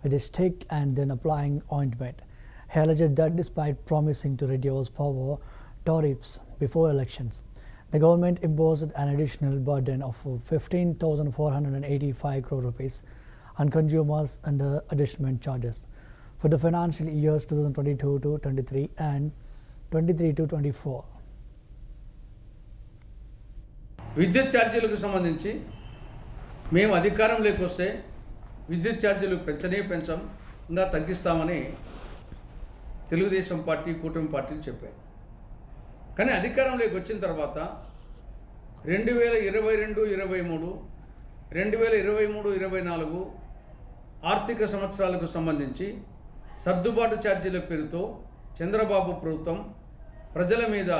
with a stick and then applying ointment. He alleged that despite promising to reduce power tariffs before elections, the government imposed an additional burden of 15,485 crore rupees on consumers under adjustment charges for the financial years 2022 to 23 and 23 to 24. విద్యుత్ ఛార్జీలకు సంబంధించి మేము అధికారంలోకి వస్తే విద్యుత్ ఛార్జీలు పెంచం ఇంకా తగ్గిస్తామని Telugu Desam party కూటమి పార్టీలు చెప్పాయి. కానీ అధికారంలోకి వచ్చిన తర్వాత 2022-23, 2023-24 ఆర్థిక సంవత్సరాలకు సంబంధించి సర్దుబాటు ఛార్జీల పేరుతో చంద్రబాబు ప్రభుత్వం ప్రజల మీద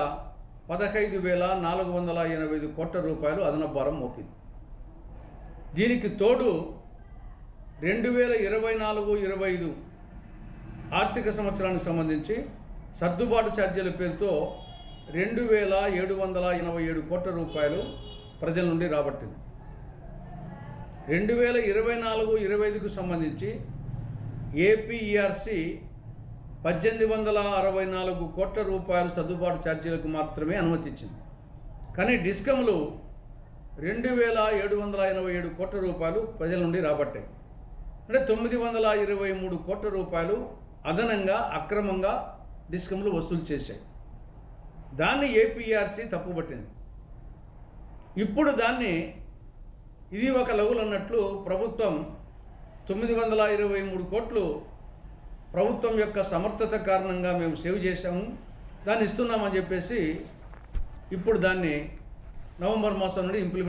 15,485 కోట్ల రూపాయలు అదనపు భారం మోపింది. దీనికి తోడు 2024-25 ఆర్థిక సంవత్సరానికి సంబంధించి సర్దుబాటు ఛార్జీల పేరుతో 2,787 కోట్ల రూపాయలు ప్రజల నుండి రాబట్టింది. 2024-25కు సంబంధించి ఏపీఈఆర్సీ 1,864 కోట్ల రూపాయలు సర్దుబాటు ఛార్జీలకు మాత్రమే అనుమతి ఇచ్చింది. కానీ డిస్కమ్లు 2,787 కోట్ల రూపాయలు ప్రజల నుండి రాబట్టాయి. అంటే 923 కోట్ల రూపాయలు అదనంగా అక్రమంగా డిస్కమ్లు వసూలు చేశాయి. దాన్ని ఏపీఆర్సీ తప్పుపట్టింది. ఇప్పుడు దాన్ని ఇది ఒక లఘులు అన్నట్లు ప్రభుత్వం 923 కోట్లు ప్రభుత్వం యొక్క సమర్థత కారణంగా మేము సేవ్ చేశాము, దాన్ని ఇస్తున్నామని చెప్పేసి ఇప్పుడు దాన్ని నవంబర్ మాసం నుండి ఇంప్లిమెంట్